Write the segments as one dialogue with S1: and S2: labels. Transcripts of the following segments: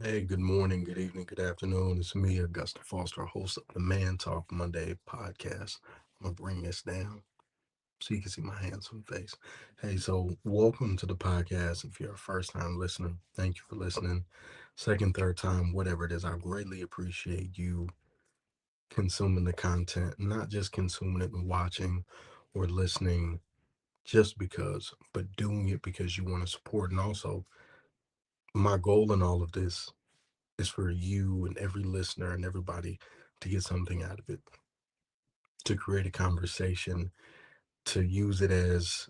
S1: Hey, good morning, good evening, good afternoon. It's me, Augusta Foster, host of the Mantalk Monday podcast. I'm gonna bring this down so you can see my handsome face. Hey, so welcome to the podcast. If you're a first time listener, thank you for listening. Second, third time, whatever it is, I greatly appreciate you consuming the content, not just consuming it and watching or listening just because, but doing it because you want to support. And also, my goal in all of this is for you and every listener and everybody to get something out of it, to create a conversation, to use it as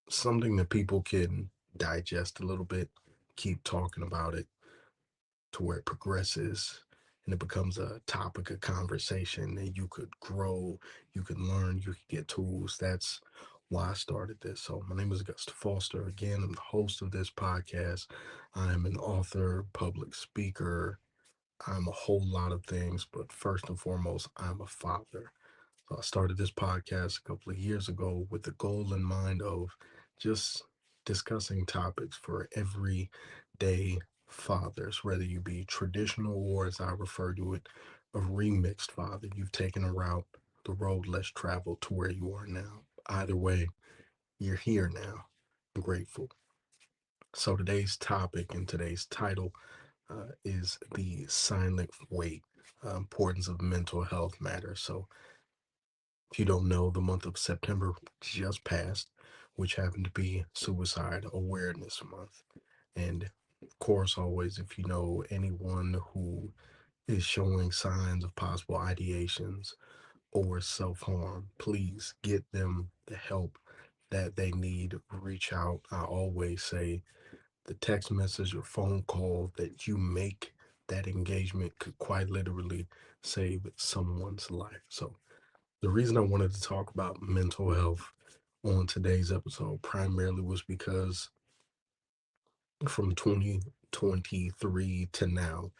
S1: something that people can digest a little bit, keep talking about it to where it progresses and it becomes a topic of conversation and you could grow, you can learn, you can get tools. That's why I started this. So my name is Augusta Foster. Again, I'm the host of this podcast. I'm an author, public speaker, I'm a whole lot of things, but first and foremost, I'm a father. So I started this podcast a couple of years ago with the goal in mind of just discussing topics for everyday fathers, whether you be traditional or, as I refer to it, a remixed father. You've taken a route, the road less traveled to where you are now. Either way, you're here now. I'm grateful. So today's topic and today's title is the silent weight, importance of mental health matters. So, if you don't know, the month of September just passed, which happened to be Suicide Awareness Month. And of course, always, if you know anyone who is showing signs of possible ideations or self harm, please get them the help that they need. Reach out. I always say the text message or phone call that you make, that engagement could quite literally save someone's life. So, the reason I wanted to talk about mental health on today's episode primarily was because from 2023 to now,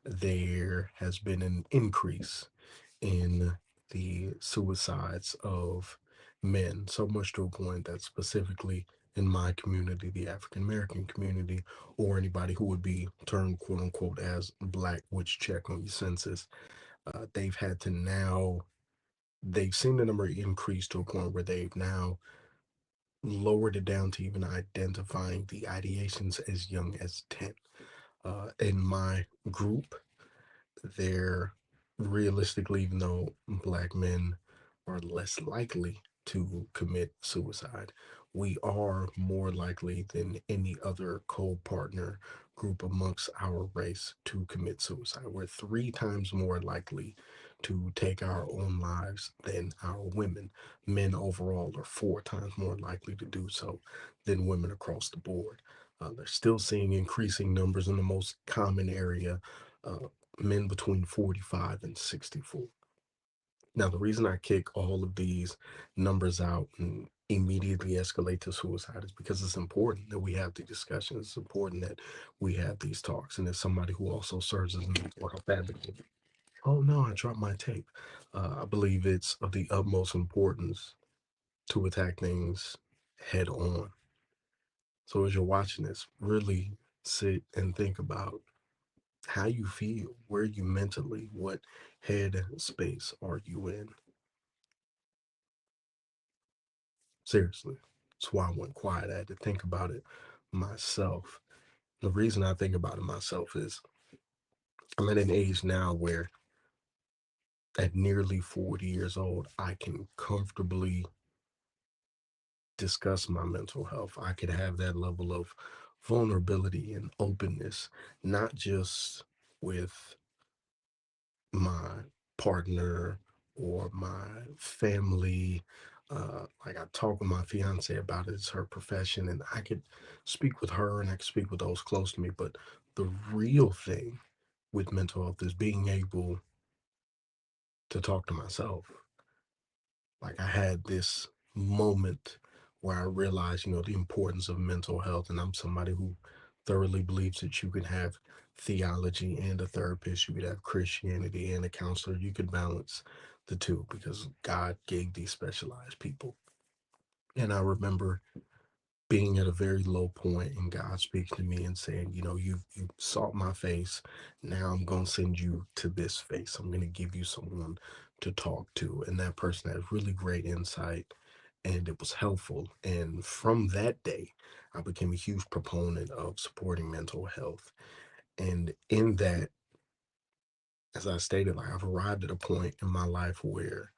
S1: there has been an increase in the suicides of men, so much to a point that specifically in my community, the African American community, or anybody who would be termed quote unquote as black, which check on your census, they've had to now, they've seen the number increase to a point where they've now lowered it down to even identifying the ideations as young as 10. In my group, they're realistically, even though black men are less likely to commit suicide, we are more likely than any other co-partner group amongst our race to commit suicide. We're three times more likely to take our own lives than our women. Men overall are four times more likely to do so than women across the board. They're still seeing increasing numbers in the most common area, uh, men between 45 and 64. Now, the reason I kick all of these numbers out and immediately escalate to suicide is because it's important that we have the discussions. It's important that we have these talks. And as somebody who also serves as a mental health advocate, oh no, I dropped my tape. I believe it's of the utmost importance to attack things head on. So as you're watching this, really sit and think about how you feel, where you mentally, what head space are you in? Seriously. That's why I went quiet. I had to think about it myself. The reason I think about it myself is I'm at an age now where at nearly 40 years old, I can comfortably discuss my mental health. I could have that level of vulnerability and openness, not just with my partner or my family. Like I talk with my fiance about it, it's her profession, and I could speak with her and I could speak with those close to me. But the real thing with mental health is being able to talk to myself. Like I had this moment where I realized, the importance of mental health, and I'm somebody who thoroughly believes that you can have theology and a therapist, you could have Christianity and a counselor, you could balance the two because God gave these specialized people. And I remember being at a very low point and God speaking to me and saying, you sought my face. Now I'm gonna send you to this face. I'm gonna give you someone to talk to. And that person has really great insight and it was helpful. And from that day, I became a huge proponent of supporting mental health. And in that, as I stated, like I've arrived at a point in my life where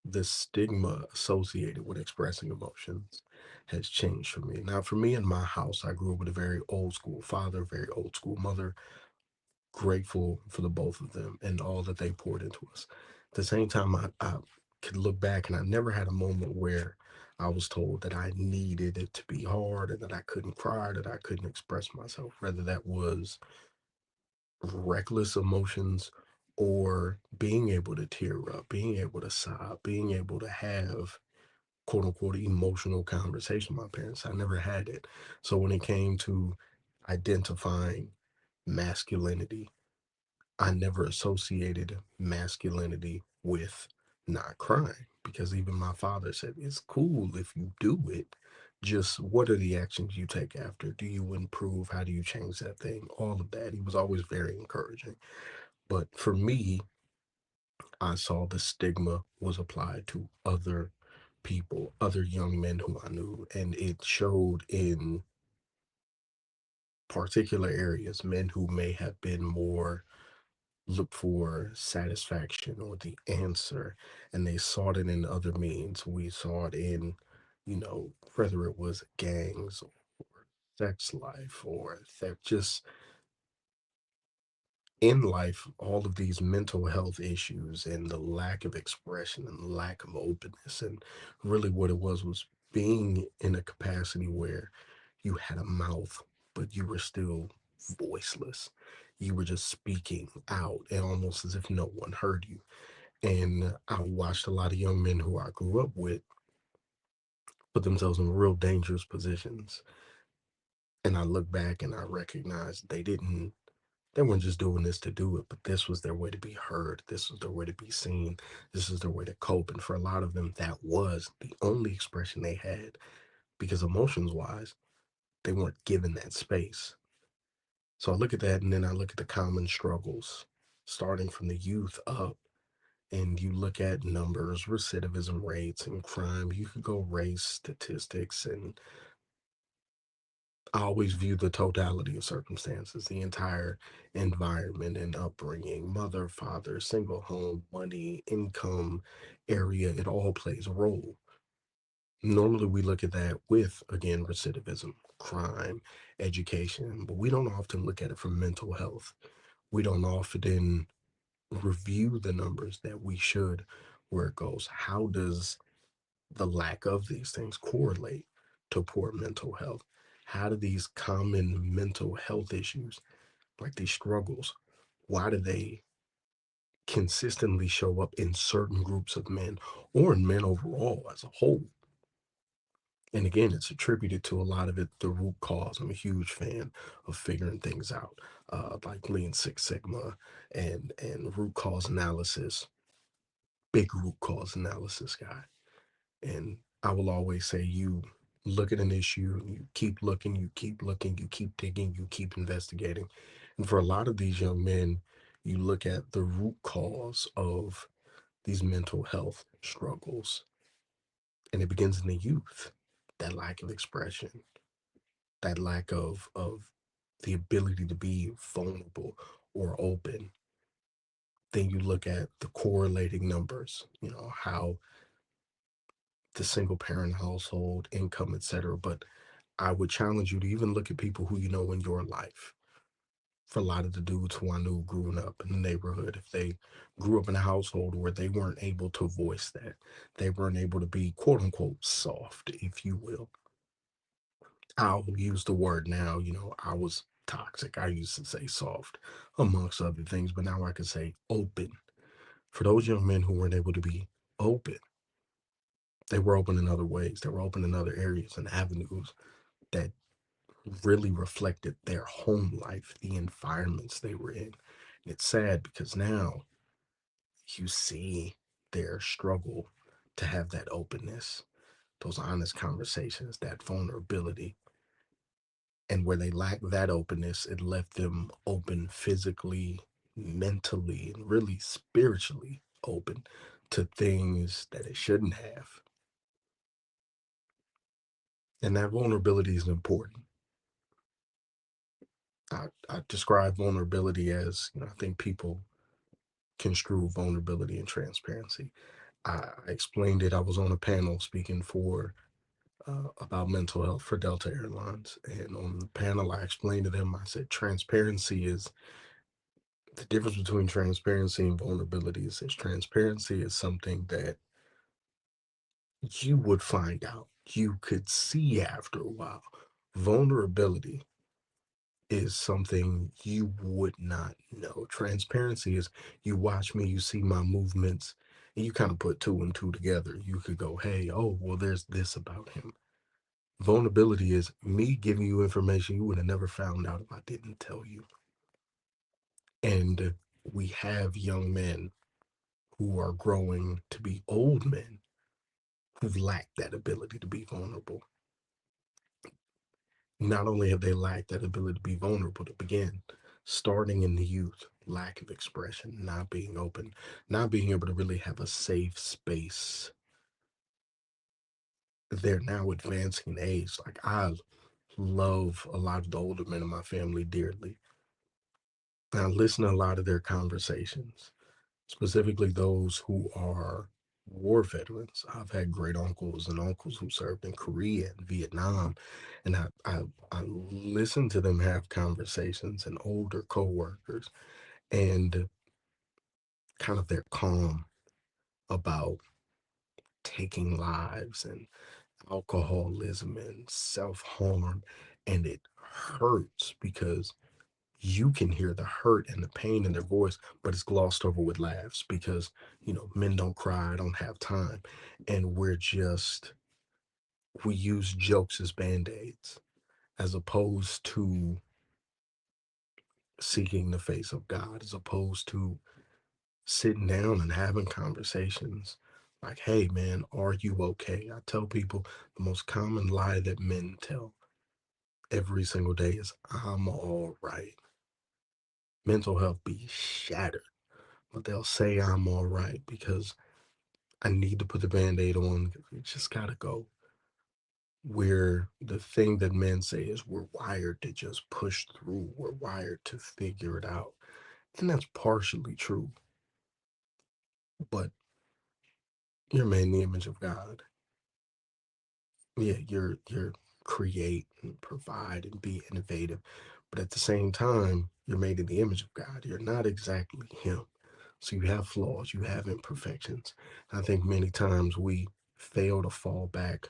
S1: the stigma associated with expressing emotions has changed for me. Now, for me in my house, I grew up with a very old school father, very old school mother, grateful for the both of them and all that they poured into us. At the same time, I could look back and I never had a moment where I was told that I needed it to be hard and that I couldn't cry, that I couldn't express myself. Whether that was reckless emotions or being able to tear up, being able to sob, being able to have quote unquote emotional conversation with my parents. I never had it. So when it came to identifying masculinity, I never associated masculinity with not crying because even my father said it's cool if you do it. Just what are the actions you take after? Do you improve? How do you change that thing? All of that. He was always very encouraging. But for me, I saw the stigma was applied to other people, other young men who I knew, and it showed in particular areas, men who may have been more look for satisfaction or the answer, and they sought it in other means. We saw it in, whether it was gangs or sex life or that just in life, all of these mental health issues and the lack of expression and the lack of openness. And really, what it was being in a capacity where you had a mouth, but you were still voiceless. You were just speaking out and almost as if no one heard you. And I watched a lot of young men who I grew up with put themselves in real dangerous positions. And I look back and I recognize they weren't just doing this to do it, but this was their way to be heard. This was their way to be seen. This is their way to cope. And for a lot of them, that was the only expression they had because emotions wise, they weren't given that space. So I look at that and then I look at the common struggles starting from the youth up. And you look at numbers, recidivism rates, and crime. You could go race statistics, and I always view the totality of circumstances, the entire environment and upbringing, mother, father, single home, money, income, area, it all plays a role. Normally, we look at that with, again, recidivism, crime, education, but we don't often look at it from mental health. We don't often review the numbers that we should, where it goes. How does the lack of these things correlate to poor mental health? How do these common mental health issues, like these struggles, why do they consistently show up in certain groups of men or in men overall as a whole? And again, it's attributed to a lot of it, the root cause. I'm a huge fan of figuring things out, like Lean Six Sigma and root cause analysis, big root cause analysis guy. And I will always say, you look at an issue, you keep looking, you keep looking, you keep digging, you keep investigating. And for a lot of these young men, you look at the root cause of these mental health struggles, and it begins in the youth. That lack of expression, that lack of the ability to be vulnerable or open. Then you look at the correlating numbers, how the single parent household, income, etc. But I would challenge you to even look at people who you know in your life. For a lot of the dudes who I knew growing up in the neighborhood, if they grew up in a household where they weren't able to voice that, they weren't able to be quote unquote soft, if you will. I'll use the word now, I was toxic. I used to say soft, amongst other things, but now I can say open. For those young men who weren't able to be open, they were open in other ways. They were open in other areas and avenues that really reflected their home life, the environments they were in. And it's sad because now you see their struggle to have that openness. those honest conversations, that vulnerability. And where they lack that openness, it left them open physically, mentally, and really spiritually open to things that it shouldn't have. And that vulnerability is important. I describe vulnerability as, I think people construe vulnerability and transparency. I explained it. I was on a panel speaking for about mental health for Delta Airlines. And on the panel, I explained to them, I said, transparency is the difference between transparency and vulnerability is that transparency is something that you would find out, you could see after a while. Vulnerability is something you would not know. Transparency is you watch me, you see my movements, and you kind of put two and two together. You could go, hey, oh, well, there's this about him. Vulnerability is me giving you information you would have never found out if I didn't tell you. And we have young men who are growing to be old men who've lacked that ability to be vulnerable. Not only have they lacked that ability to be vulnerable to begin, starting in the youth, lack of expression, not being open, not being able to really have a safe space. They're now advancing in age. Like, I love a lot of the older men in my family dearly. And I listen to a lot of their conversations, specifically those who are war veterans. I've had great uncles and uncles who served in Korea and Vietnam, and I listen to them have conversations and older coworkers, and kind of their calm about taking lives and alcoholism and self harm, and it hurts because you can hear the hurt and the pain in their voice, but it's glossed over with laughs because, men don't cry, don't have time. And we use jokes as band aids as opposed to seeking the face of God, as opposed to sitting down and having conversations like, hey, man, are you okay? I tell people the most common lie that men tell every single day is, I'm all right. Mental health be shattered, but they'll say I'm all right because I need to put the band-aid on. It just gotta go. Where the thing that men say is we're wired to just push through, we're wired to figure it out. And that's partially true, but you're made in the image of God. Yeah, you're create and provide and be innovative, but at the same time, you're made in the image of God. You're not exactly Him. So you have flaws, you have imperfections. I think many times we fail to fall back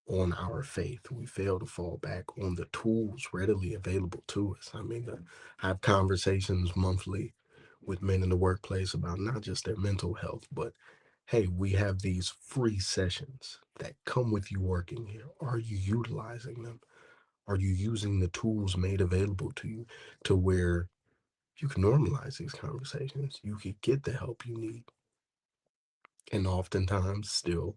S1: on our faith. We fail to fall back on the tools readily available to us. I mean, I have conversations monthly with men in the workplace about not just their mental health, but hey, we have these free sessions that come with you working here. Are you utilizing them? Are you using the tools made available to you to where you can normalize these conversations? You can get the help you need. And oftentimes, still,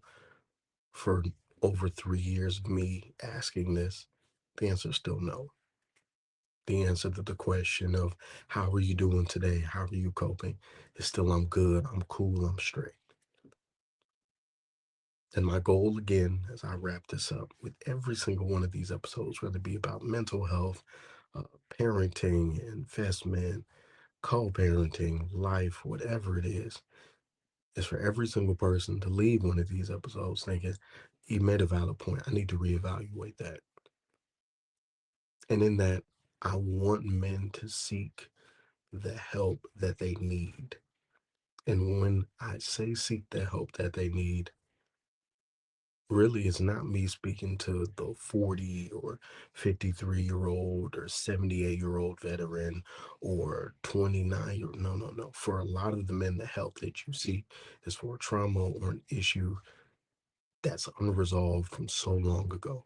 S1: for over 3 years of me asking this, the answer is still no. The answer to the question of how are you doing today? How are you coping? Is still I'm good, I'm cool, I'm straight. And my goal again, as I wrap this up with every single one of these episodes, whether it be about mental health, parenting, investment, co-parenting, life, whatever it is for every single person to leave one of these episodes thinking, you made a valid point. I need to reevaluate that. And in that, I want men to seek the help that they need. And when I say seek the help that they need, really it's not me speaking to the 40 or 53-year-old or 78-year-old veteran or 29 no, no, no. For a lot of the men, the help that you seek is for a trauma or an issue that's unresolved from so long ago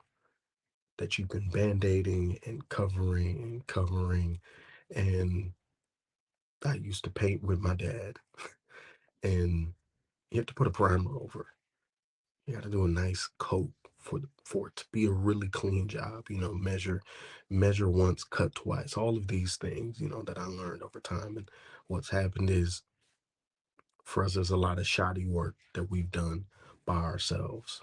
S1: that you've been band-aiding and covering and covering. And I used to paint with my dad, and you have to put a primer over. You got to do a nice coat for it to be a really clean job. Measure once, cut twice. All of these things, that I learned over time. And what's happened is for us, there's a lot of shoddy work that we've done by ourselves,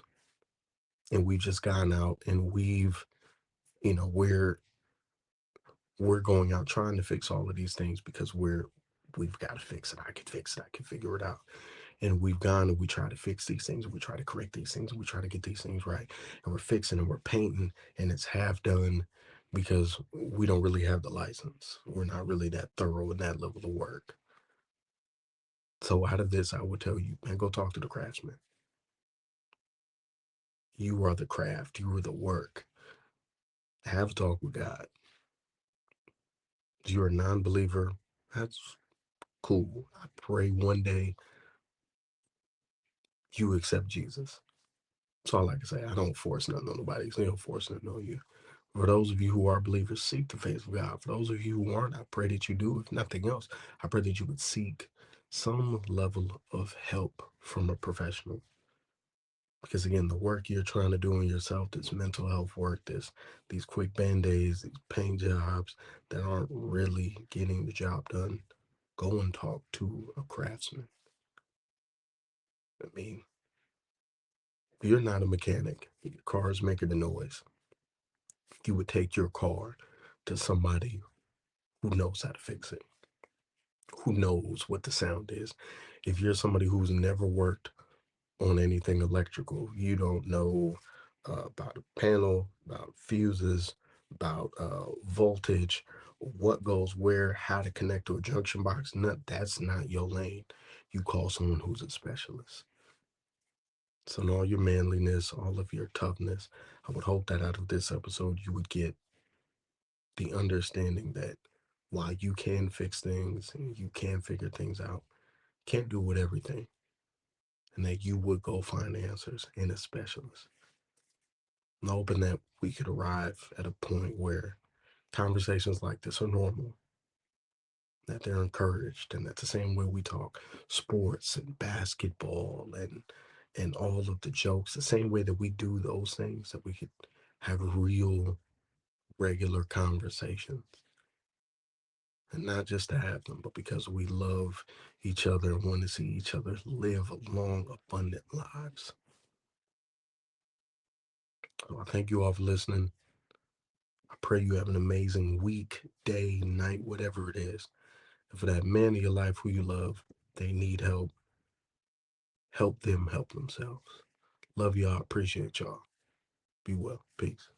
S1: and we've just gone out and you know, we're we're going out trying to fix all of these things because we've got to fix it. I can fix it. I can figure it out. And we've gone and we try to fix these things, and we try to correct these things, and we try to get these things right. And we're fixing and we're painting, and it's half done because we don't really have the license. We're not really that thorough in that level of work. So out of this, I would tell you, man, go talk to the craftsman. You are the craft. You are the work. Have a talk with God. If you're a non-believer, that's cool. I pray one day you accept Jesus. That's all I can say. I don't force nothing on nobody. So you don't force nothing on you. For those of you who are believers, seek the face of God. For those of you who aren't, I pray that you do. If nothing else, I pray that you would seek some level of help from a professional. Because again, the work you're trying to do on yourself, this mental health work, these quick band-aids, these paint jobs that aren't really getting the job done, go and talk to a craftsman. I mean, if you're not a mechanic, your car is making a noise. You would take your car to somebody who knows how to fix it, who knows what the sound is. If you're somebody who's never worked on anything electrical, you don't know about a panel, about fuses, about voltage, what goes where, how to connect to a junction box. No, that's not your lane. You call someone who's a specialist. So, in all your manliness, all of your toughness, I would hope that out of this episode, you would get the understanding that while you can fix things and you can figure things out, can't do with everything, and that you would go find answers in a specialist. I'm hoping that we could arrive at a point where conversations like this are normal, that they're encouraged, and that the same way we talk sports and basketball and all of the jokes, the same way that we do those things, that we could have real, regular conversations. And not just to have them, but because we love each other and want to see each other live long, abundant lives. So I thank you all for listening. I pray you have an amazing week, day, night, whatever it is. And for that man in your life who you love, they need help. Help them help themselves. Love y'all. Appreciate y'all. Be well. Peace.